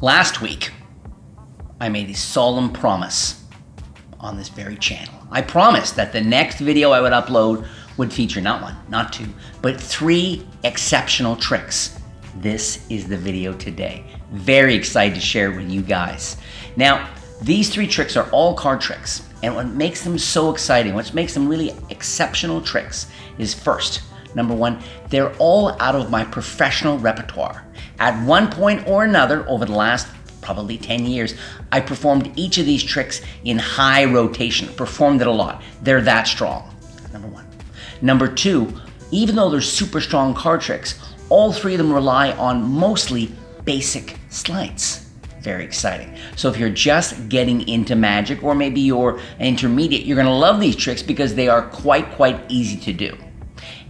Last week, I made a solemn promise on this very channel. I promised that the next video I would upload would feature not one, not two, but 3 exceptional tricks. This is the video today. Very excited to share it with you guys. Now, these 3 tricks are all card tricks, and what makes them so exciting, what makes them really exceptional tricks is first, number 1, they're all out of my professional repertoire. At one point or another over the last probably 10 years, I performed each of these tricks in high rotation, performed it a lot. They're that strong, number 1. Number 2, even though they're super strong card tricks, all 3 of them rely on mostly basic sleights. Very exciting. So if you're just getting into magic, or maybe you're intermediate, you're gonna love these tricks because they are quite easy to do.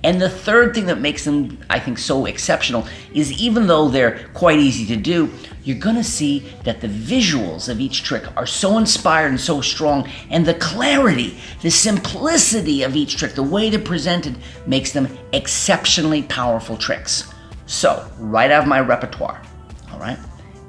And the third thing that makes them, I think, so exceptional is even though they're quite easy to do, you're gonna see that the visuals of each trick are so inspired and so strong, and the clarity, the simplicity of each trick, the way they're presented, makes them exceptionally powerful tricks. So, right out of my repertoire, all right?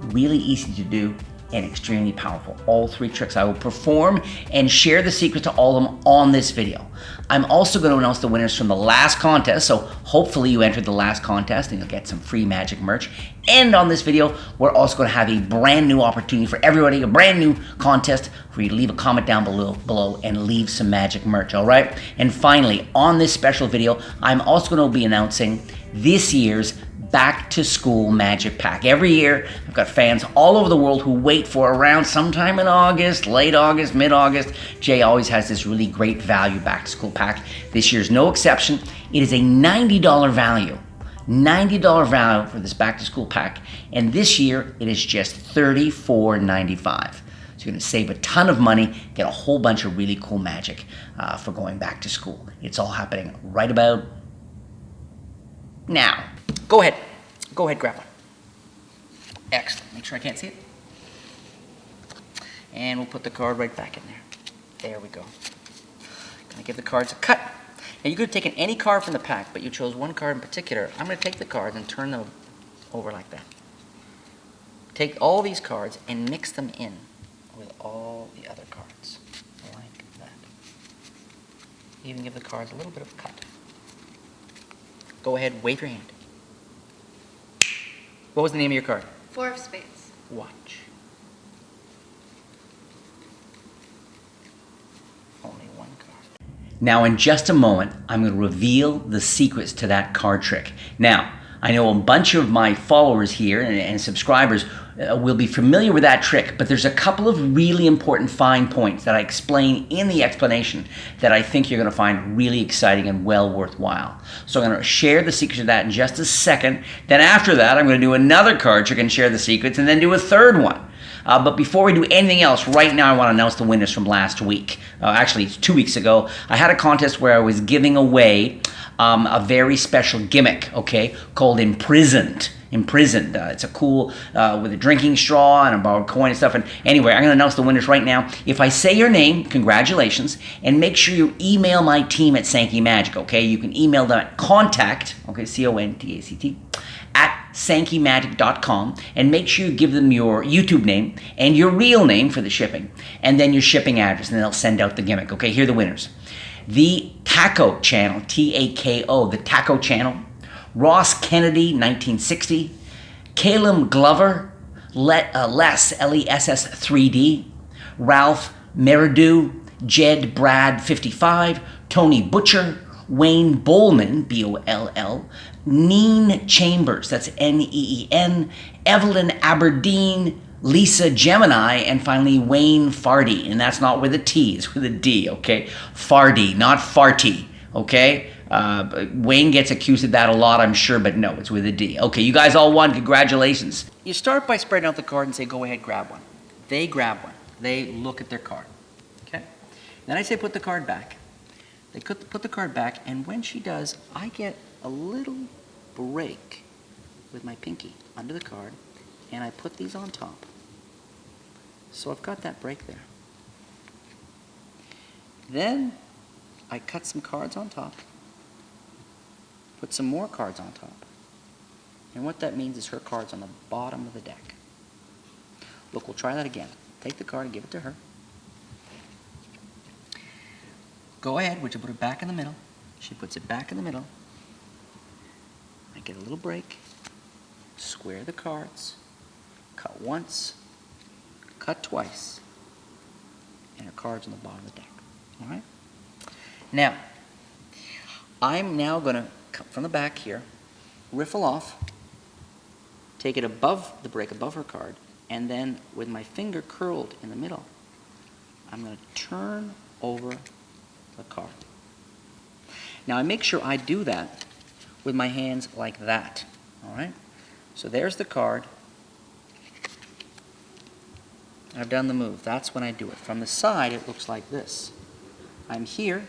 Really easy to do and extremely powerful. All 3 tricks I will perform and share the secret to all of them on this video. I'm also going to announce the winners from the last contest, so hopefully you entered the last contest and you'll get some free magic merch. And on this video, we're also going to have a brand new opportunity for everybody, a brand new contest for you to leave a comment down below and leave some magic merch, all right? And finally, on this special video, I'm also going to be announcing this year's Back to School Magic Pack. Every year, I've got fans all over the world who wait for around sometime in August, late August, mid-August. Jay always has this really great value Back to School Pack. This year's no exception. It is a $90 value. $90 value for this Back to School Pack. And this year, it is just $34.95. So you're gonna save a ton of money, get a whole bunch of really cool magic for going back to school. It's all happening right about now. Go ahead, grab one. Excellent, make sure I can't see it. And we'll put the card right back in there. There we go. Gonna give the cards a cut. Now you could have taken any card from the pack, but you chose one card in particular. I'm gonna take the cards and turn them over like that. Take all these cards and mix them in with all the other cards, like that. Even give the cards a little bit of a cut. Go ahead, wave your hand. What was the name of your card? 4 of spades. Watch. Only one card. Now in just a moment, I'm going to reveal the secrets to that card trick. Now, I know a bunch of my followers here and subscribers will be familiar with that trick, but there's a couple of really important fine points that I explain in the explanation that I think you're going to find really exciting and well worthwhile. So I'm going to share the secrets of that in just a second. Then after that, I'm going to do another card trick and share the secrets, and then do a third one. But before we do anything else, right now I want to announce the winners from last week. Actually, it's 2 weeks ago. I had a contest where I was giving away a very special gimmick, okay, called Imprisoned. It's a cool, with a drinking straw and a borrowed coin and stuff. And anyway, I'm going to announce the winners right now. If I say your name, congratulations, and make sure you email my team at Sankey Magic, okay? You can email them at contact, okay, C-O-N-T-A-C-T, at sankeymagic.com, and make sure you give them your YouTube name and your real name for the shipping, and then your shipping address, and then they'll send out the gimmick, okay? Here are the winners. The Taco Channel, T-A-K-O, the Taco Channel, Ross Kennedy, 1960, Caleb Glover, Les, L-E-S-S 3D, Ralph Meridew, Jed Brad 55, Tony Butcher, Wayne Bowman, B-O-L-L, Neen Chambers, that's N-E-E-N, Evelyn Aberdeen, Lisa Gemini, and finally Wayne Fardy, and that's not with a T, it's with a D, okay? Fardy, not farty, okay? Wayne gets accused of that a lot, I'm sure, but no, it's with a D. Okay, you guys all won, congratulations. You start by spreading out the card and say, go ahead, grab one. They grab one. They look at their card, okay? Then I say put the card back. They put the card back, and when she does, I get a little break with my pinky under the card, and I put these on top. So I've got that break there. Then I cut some cards on top, put some more cards on top, and what that means is her card's on the bottom of the deck. Look, we'll try that again. Take the card and give it to her. Go ahead, would you put it back in the middle? She puts it back in the middle. I get a little break. Square the cards. Cut once. Cut twice. And her card's on the bottom of the deck. All right? Now, I'm now going to come from the back here, riffle off, take it above the break, above her card, and then with my finger curled in the middle, I'm going to turn over the card. Now I make sure I do that with my hands like that. All right? So there's the card. I've done the move. That's when I do it. From the side, it looks like this. I'm here,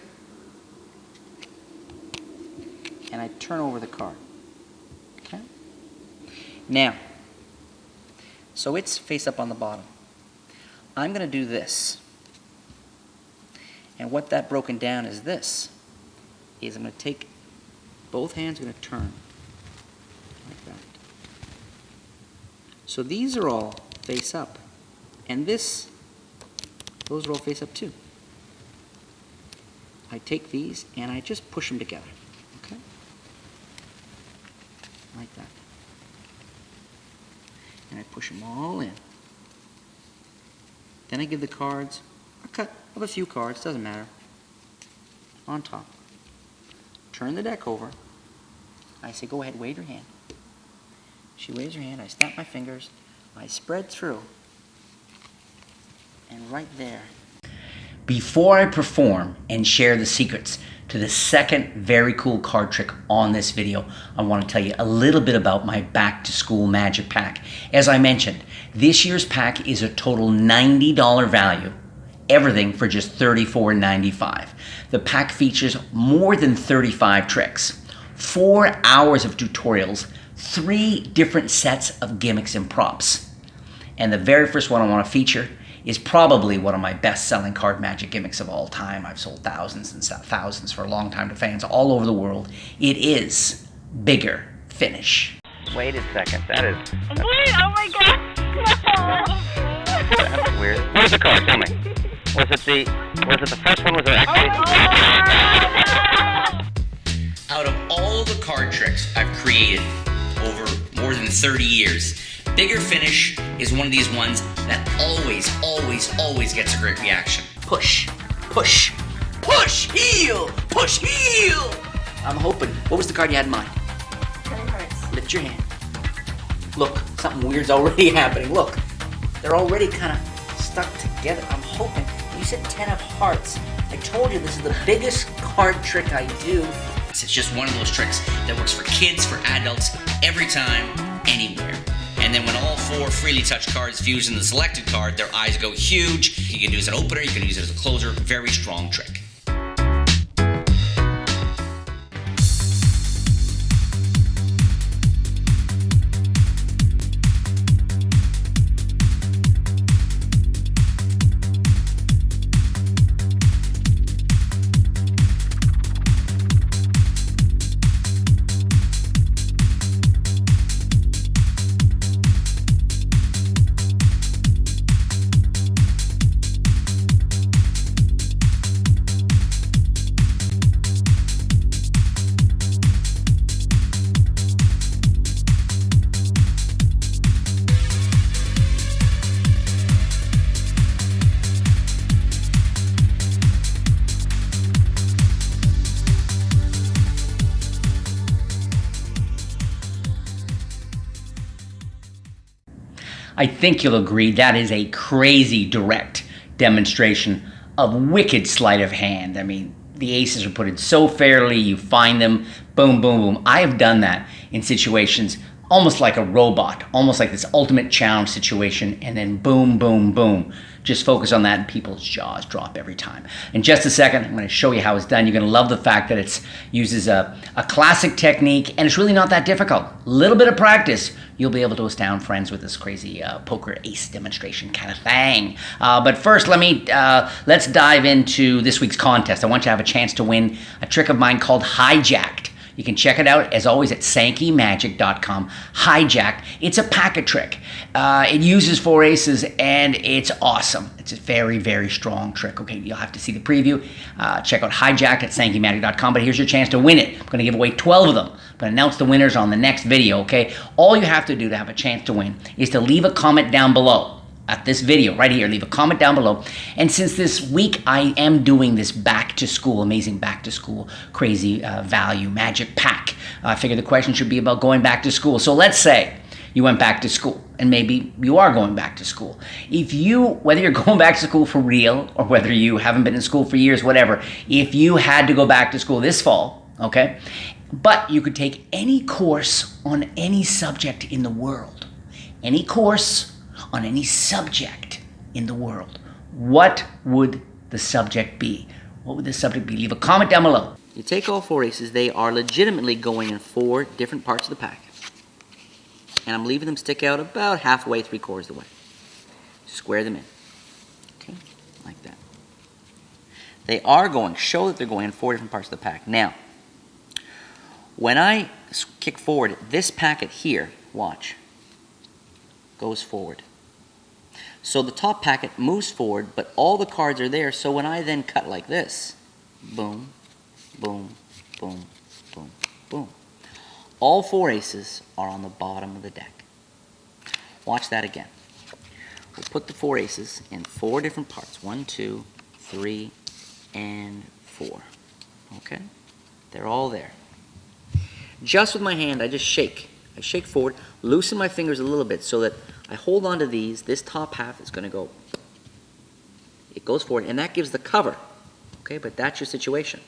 and I turn over the card. Okay? Now, so it's face up on the bottom. I'm going to do this. And what that broken down is this, is I'm going to take both hands, I'm going to turn like that. So these are all face up. And those are all face up too. I take these and I just push them together. Okay? Like that. And I push them all in. Then I give the cards a cut of a few cards, doesn't matter, on top. Turn the deck over. I say, go ahead, wave your hand. She waves her hand, I snap my fingers, I spread through, and right there. Before I perform and share the secrets to the second very cool card trick on this video, I want to tell you a little bit about my back to school magic pack. As I mentioned, this year's pack is a total $90 value. Everything for just $34.95. The pack features more than 35 tricks, 4 hours of tutorials, 3 different sets of gimmicks and props. And the very first one I want to feature is probably one of my best-selling card magic gimmicks of all time. I've sold thousands and thousands for a long time to fans all over the world. It is Bigger Finish. Wait a second, that is... Wait, oh my god! That's weird. What is the card? Tell me. Was it the first one? Was it actually... Out of all the card tricks I've created over more than 30 years, Bigger Finish is one of these ones that always gets a great reaction. Push, push, push, heel, push, heel. I'm hoping. What was the card you had in mind? 10 hearts. Lift your hand. Look, something weird's already happening. Look, they're already kind of stuck together. I'm hoping. You said 10 of hearts. I told you this is the biggest card trick I do. It's just one of those tricks that works for kids, for adults, every time, anywhere. And then when all 4 freely touched cards fuse in the selected card, their eyes go huge. You can use it as an opener, you can use it as a closer. Very strong trick. I think you'll agree that is a crazy direct demonstration of wicked sleight of hand. I mean, the aces are put in so fairly, you find them, boom, boom, boom. I have done that in situations almost like a robot, almost like this ultimate challenge situation, and then boom, boom, boom. Just focus on that and people's jaws drop every time. In just a second, I'm going to show you how it's done. You're going to love the fact that it uses a classic technique, and it's really not that difficult. A little bit of practice, you'll be able to astound friends with this crazy poker ace demonstration kind of thing. But first, let's dive into this week's contest. I want you to have a chance to win a trick of mine called Hijacked. You can check it out, as always, at sankeymagic.com. Hijack. It's a packet trick. It uses 4 aces, and it's awesome. It's a very, very strong trick. Okay, you'll have to see the preview. Check out Hijack at sankeymagic.com. But here's your chance to win it. I'm going to give away 12 of them. I'm going to announce the winners on the next video, okay? All you have to do to have a chance to win is to leave a comment down below. At this video right here, leave a comment down below. And since this week I am doing this back to school, amazing back to school, crazy value magic pack, I figure the question should be about going back to school. So let's say you went back to school, and maybe you are going back to school. Whether you're going back to school for real or whether you haven't been in school for years, whatever, if you had to go back to school this fall, okay, but you could take any course on any subject in the world, any course on any subject in the world, what would the subject be? What would the subject be? Leave a comment down below. You take all 4 aces. They are legitimately going in 4 different parts of the pack. And I'm leaving them stick out about halfway, 3/4 of the way. Square them in. Okay, like that. They are going, show that they're going in 4 different parts of the pack. Now, when I kick forward, this packet here, watch, goes forward. So the top packet moves forward, but all the cards are there, so when I then cut like this, boom, boom, boom, boom, boom, all 4 aces are on the bottom of the deck. Watch that again. We'll put the 4 aces in 4 different parts. 1, 2, 3, and 4. Okay? They're all there. Just with my hand, I just shake. I shake forward, loosen my fingers a little bit so that I hold on to these. This top half is going to go, it goes forward, and that gives the cover. Okay, but that's your situation.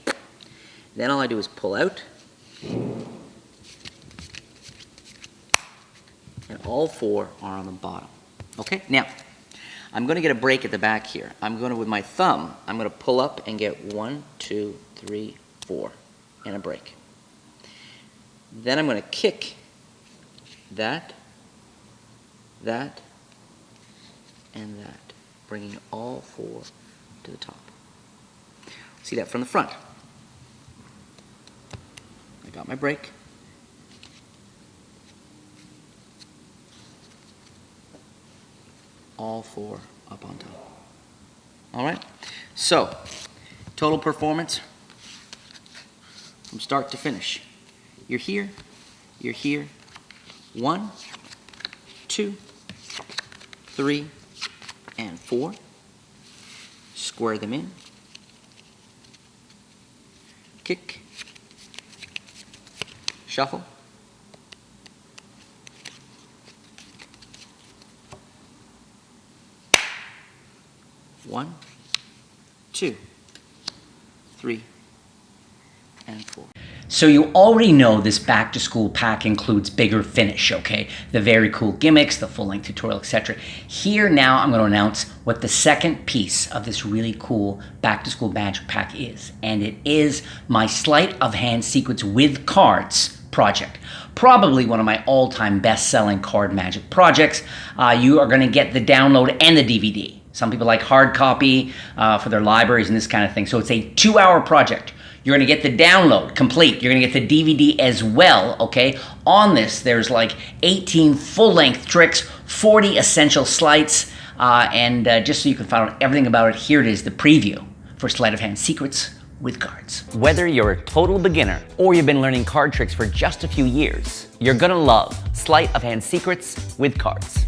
Then all I do is pull out, and all 4 are on the bottom. Okay, now, I'm going to get a break at the back here. I'm going to, with my thumb, I'm going to pull up and get 1, 2, 3, 4, and a break. Then I'm going to kick that, that, and that, bringing all 4 to the top. See that from the front. I got my break. All 4 up on top. All right? So, total performance from start to finish. You're here, 1, 2, 3, and 4. Square them in. Kick. Shuffle. One, 2, 3, and 4. So you already know this back to school pack includes bigger finish, okay? The very cool gimmicks, the full length tutorial, etc. Here now I'm going to announce what the second piece of this really cool back to school magic pack is. And it is my sleight of hand secrets with cards project. Probably one of my all-time best-selling card magic projects. You are going to get the download and the DVD. Some people like hard copy for their libraries and this kind of thing. So it's a 2-hour project. You're going to get the download complete. You're going to get the DVD as well, okay? On this, there's like 18 full-length tricks, 40 essential sleights, and just so you can find out everything about it, here it is, the preview for Sleight of Hand Secrets with cards. Whether you're a total beginner or you've been learning card tricks for just a few years, you're going to love Sleight of Hand Secrets with cards.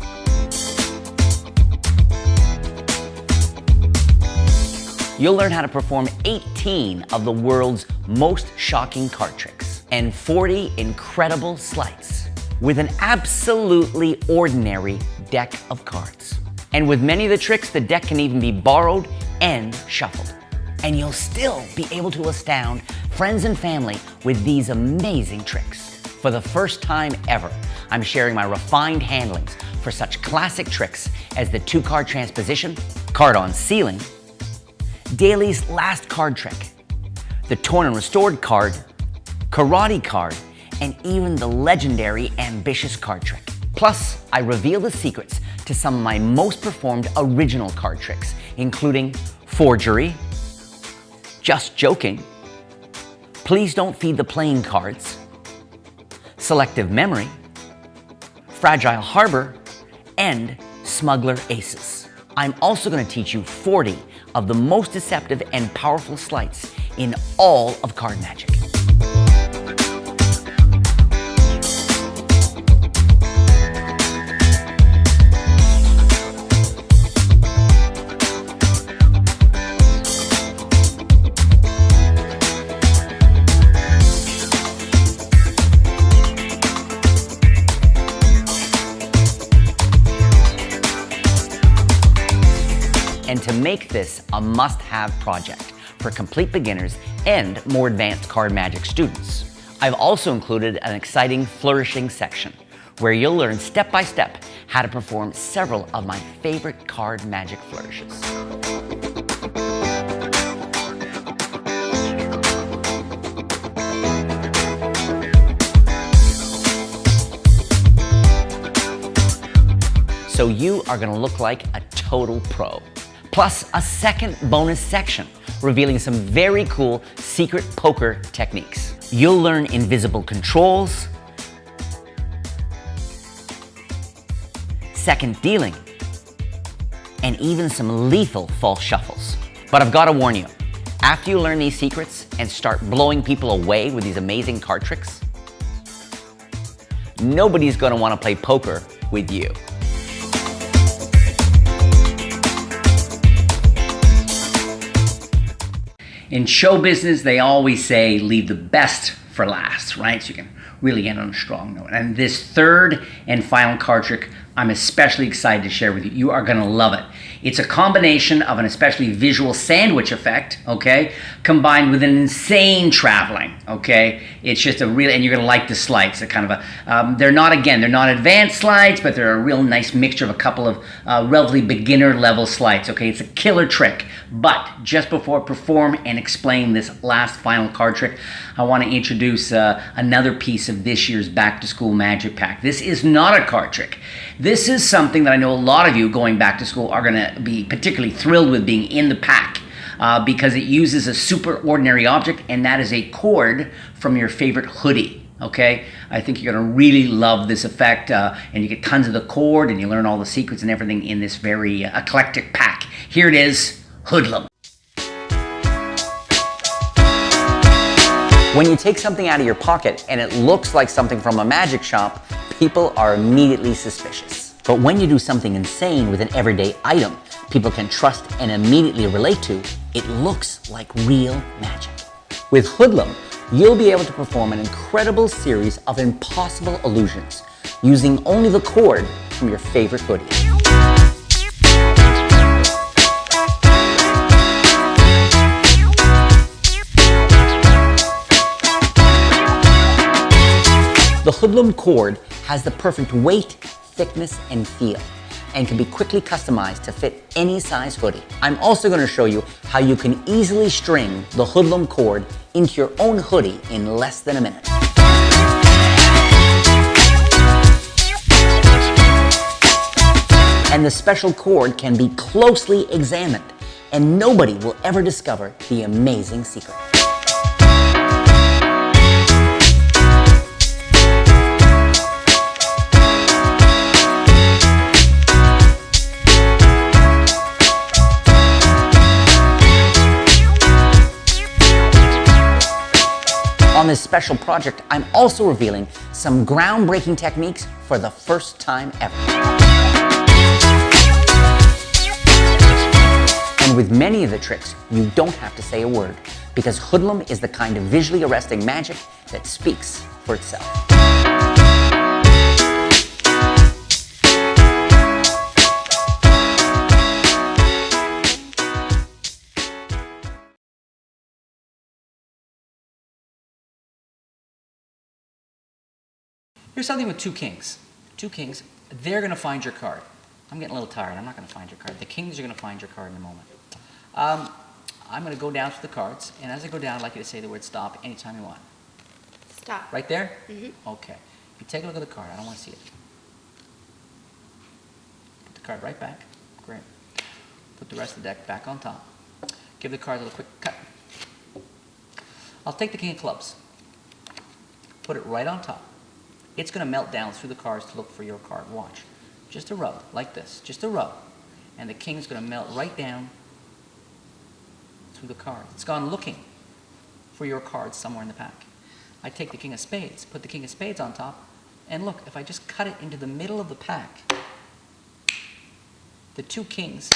You'll learn how to perform 18 of the world's most shocking card tricks and 40 incredible sleights with an absolutely ordinary deck of cards. And with many of the tricks, the deck can even be borrowed and shuffled. And you'll still be able to astound friends and family with these amazing tricks. For the first time ever, I'm sharing my refined handlings for such classic tricks as the 2-card transposition, card on ceiling, Daly's last card trick, the torn and restored card, karate card, and even the legendary ambitious card trick. Plus, I reveal the secrets to some of my most performed original card tricks, including forgery, just joking, Please Don't Feed the Playing Cards, Selective Memory, Fragile Harbor, and Smuggler Aces. I'm also going to teach you 40 of the most deceptive and powerful sleights in all of card magic. And to make this a must-have project for complete beginners and more advanced card magic students, I've also included an exciting flourishing section where you'll learn step-by-step how to perform several of my favorite card magic flourishes. So you are gonna look like a total pro. Plus a second bonus section revealing some very cool secret poker techniques. You'll learn invisible controls, second dealing, and even some lethal false shuffles. But I've got to warn you, after you learn these secrets and start blowing people away with these amazing card tricks, nobody's going to want to play poker with you. In show business, they always say leave the best for last, right? So you can really end on a strong note. And this third and final card trick, I'm especially excited to share with you. You are gonna love it. It's a combination of an especially visual sandwich effect, okay, combined with an insane traveling, okay? It's just a real, and you're gonna like the sleights. They're kind of a, they're not advanced sleights, but they're a real nice mixture of a couple of relatively beginner level sleights, okay? It's a killer trick. But just before I perform and explain this last final card trick, I wanna introduce another piece of this year's back to school magic pack. This is not a card trick. This is something that I know a lot of you going back to school are gonna be particularly thrilled with being in the pack because it uses a super ordinary object, and that is a cord from your favorite hoodie, okay? I think you're gonna really love this effect, and you get tons of the cord, and you learn all the secrets and everything in this very eclectic pack. Here it is, Hoodlum. When you take something out of your pocket and it looks like something from a magic shop, people are immediately suspicious. But when you do something insane with an everyday item people can trust and immediately relate to, it looks like real magic. With Hoodlum, you'll be able to perform an incredible series of impossible illusions using only the cord from your favorite hoodie. The Hoodlum cord has the perfect weight, thickness, and feel, and can be quickly customized to fit any size hoodie. I'm also going to show you how you can easily string the Hoodlum cord into your own hoodie in less than a minute. And the special cord can be closely examined, and nobody will ever discover the amazing secret. On this special project, I'm also revealing some groundbreaking techniques for the first time ever. And with many of the tricks, you don't have to say a word, because Hoodlum is the kind of visually arresting magic that speaks for itself. Here's something with two kings. Two kings, they're gonna find your card. I'm getting a little tired, I'm not gonna find your card. The kings are gonna find your card in a moment. I'm gonna go down to the cards, and as I go down, I'd like you to say the word stop anytime you want. Stop. Right there? Mm-hmm. Okay. If you take a look at the card, I don't wanna see it. Put the card right back. Great. Put the rest of the deck back on top. Give the card a little quick cut. I'll take the king of clubs, put it right on top. It's going to melt down through the cards to look for your card. Watch. Just a rub, like this. Just a rub. And the king's going to melt right down through the card. It's gone looking for your card somewhere in the pack. I take the king of spades, put the king of spades on top, and look, if I just cut it into the middle of the pack, the two kings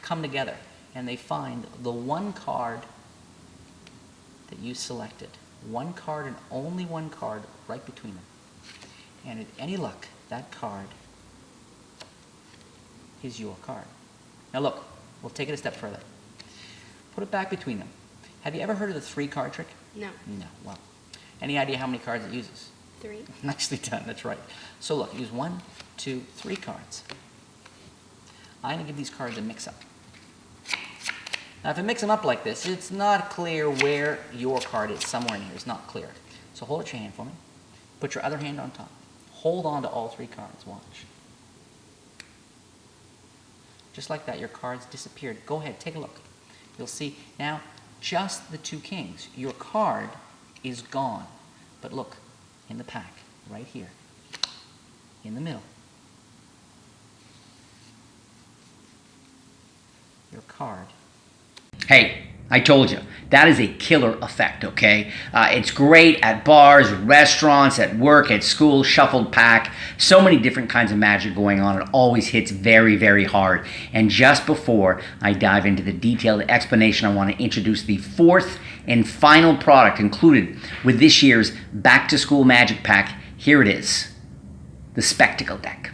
come together and they find the one card that you selected. One card and only one card right between them. And at any luck, that card is your card. Now look, we'll take it a step further. Put it back between them. Have you ever heard of the 3-card trick? No. No. Well, any idea how many cards it uses? 3. Nicely done, that's right. So look, use 1, 2, 3 cards. I'm going to give these cards a mix-up. Now if I mix them up like this, it's not clear where your card is. Somewhere in here, it's not clear. So hold out your hand for me. Put your other hand on top. Hold on to all 3 cards. Watch. Just like that, your cards disappeared. Go ahead, take a look. You'll see now just the 2 kings. Your card is gone. But look, in the pack, right here, in the middle. Your card. Hey, I told you, that is a killer effect, okay? It's great at bars, restaurants, at work, at school, shuffled pack. So many different kinds of magic going on. It always hits very, very hard. And just before I dive into the detailed explanation, I want to introduce the 4th and final product included with this year's Back to School Magic Pack. Here it is, the Spectacle Deck.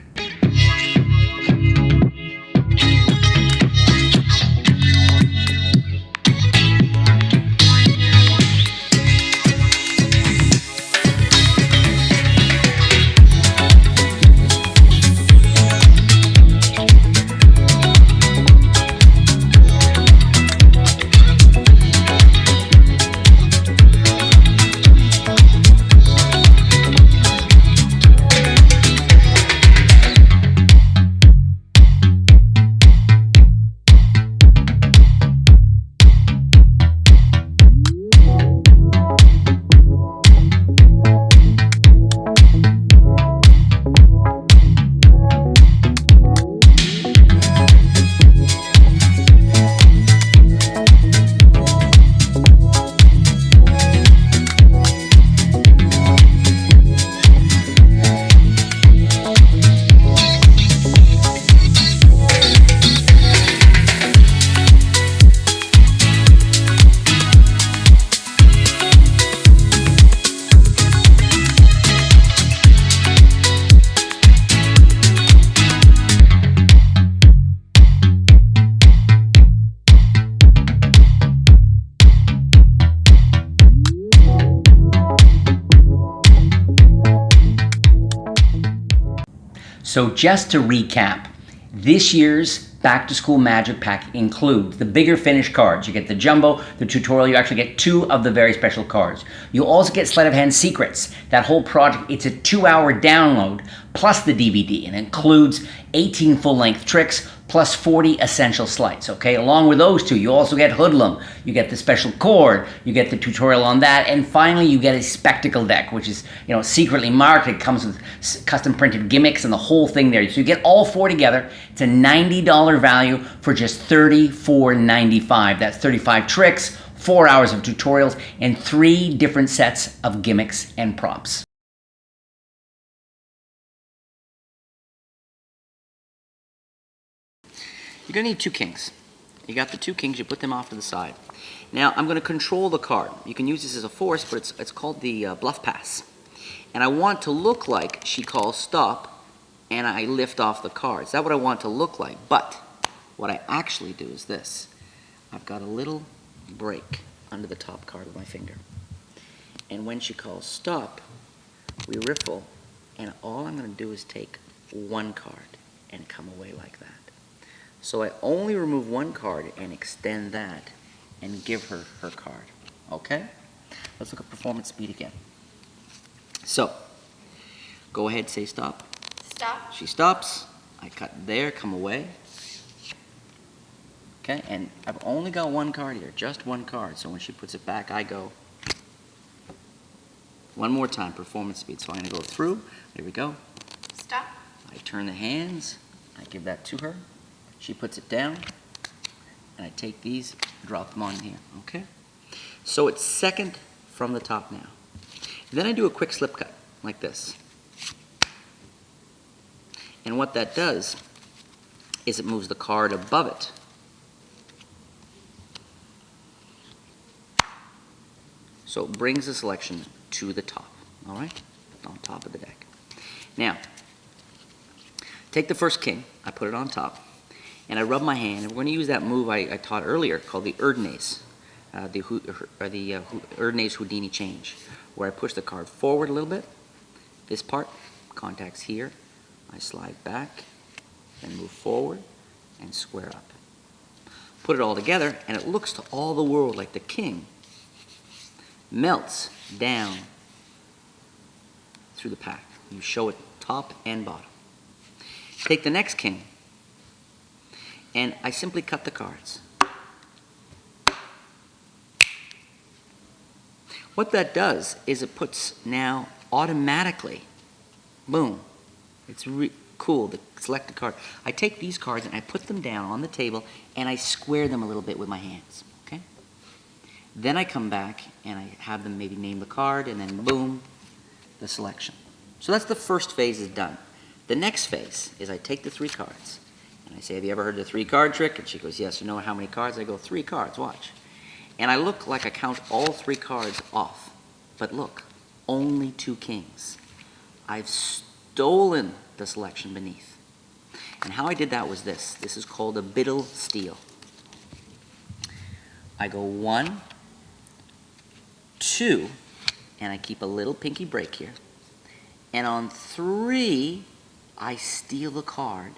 So just to recap, this year's Back to School Magic Pack includes the bigger finished cards. You get the jumbo, the tutorial, you actually get 2 of the very special cards. You also get Sleight of Hand Secrets. That whole project, it's a 2-hour download plus the DVD, and includes 18 full-length tricks plus 40 essential sleights, okay? Along with those 2, you also get Hoodlum, you get the special chord, you get the tutorial on that, and finally you get a spectacle deck, which is, you know, secretly marketed, comes with custom printed gimmicks and the whole thing there. So you get all 4 together. It's a $90 value for just $34.95. That's 35 tricks, 4 hours of tutorials, and 3 different sets of gimmicks and props. You're going to need 2 kings. You got the 2 kings, you put them off to the side. Now, I'm going to control the card. You can use this as a force, but it's called the bluff pass. And I want to look like she calls stop, and I lift off the cards. That's what I want to look like. But what I actually do is this. I've got a little break under the top card of my finger. And when she calls stop, we riffle, and all I'm going to do is take 1 card and come away like that. So I only remove 1 card and extend that and give her her card. Okay? Let's look at performance speed again. So, go ahead, say stop. Stop. She stops. I cut there, come away. Okay, and I've only got 1 card here, just 1 card. So when she puts it back, I go One more time, performance speed. So I'm gonna go through. Here we go. Stop. I turn the hands. I give that to her. She puts it down. And I take these, drop them on here, okay? So it's second from the top now. Then I do a quick slip cut, like this. And what that does is it moves the card above it. So it brings the selection to the top, all right? On top of the deck. Now, take the first king, I put it on top, and I rub my hand, and we're going to use that move I taught earlier called the Erdnase, the Erdnase Houdini change, where I push the card forward a little bit. This part contacts here. I slide back, then move forward, and square up. Put it all together, and it looks to all the world like the king melts down through the pack. You show it top and bottom. Take the next king, and I simply cut the cards. What that does is it puts now automatically, boom, it's cool, the selected card. I take these cards and I put them down on the table and I square them a little bit with my hands, okay? Then I come back and I have them maybe name the card and then boom, the selection. So that's the first phase is done. The next phase is I take the 3 cards and I say, have you ever heard the 3-card trick? And she goes, yes. You know how many cards? I go, 3 cards, watch. And I look like I count all 3 cards off. But look, only 2 kings. I've stolen the selection beneath. And how I did that was this. This is called a biddle steal. I go 1, 2, and I keep a little pinky break here. And on 3, I steal the card,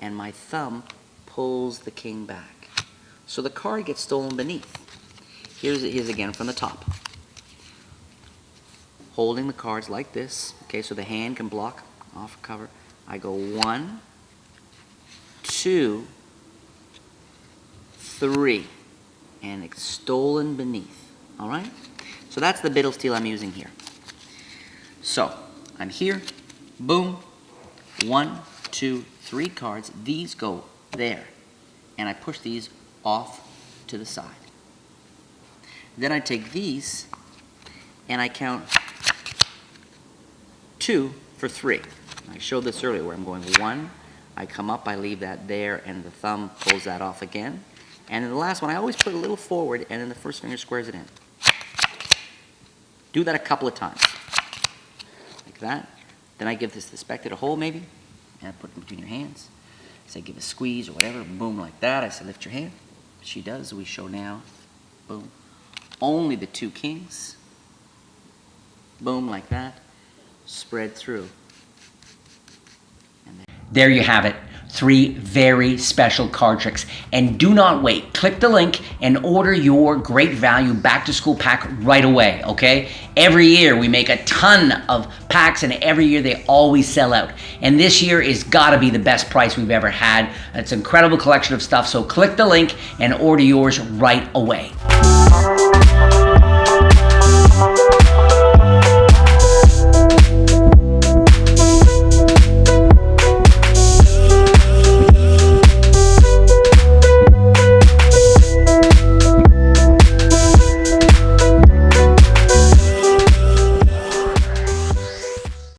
and my thumb pulls the king back. So the card gets stolen beneath. Here's again from the top. Holding the cards like this, okay, so the hand can block off cover. I go 1, 2, 3, and it's stolen beneath, all right? So that's the biddle steal I'm using here. So I'm here, boom, 1, 2, 3 cards. These go there, and I push these off to the side. Then I take these, and I count 2 for 3. I showed this earlier where I'm going 1, I come up, I leave that there, and the thumb pulls that off again. And in the last one, I always put a little forward, and then the first finger squares it in. Do that a couple of times, like that. Then I give this the spectator a hold maybe, and I put them between your hands. Say give a squeeze or whatever, boom, like that. I say lift your hand. She does. We show now, boom. Only the 2 kings, boom, like that, spread through. And there you have it. 3 very special card tricks. And do not wait. Click the link and order your great value back to school pack right away, okay? Every year we make a ton of packs and every year they always sell out. And this year is gotta be the best price we've ever had. It's an incredible collection of stuff, so click the link and order yours right away.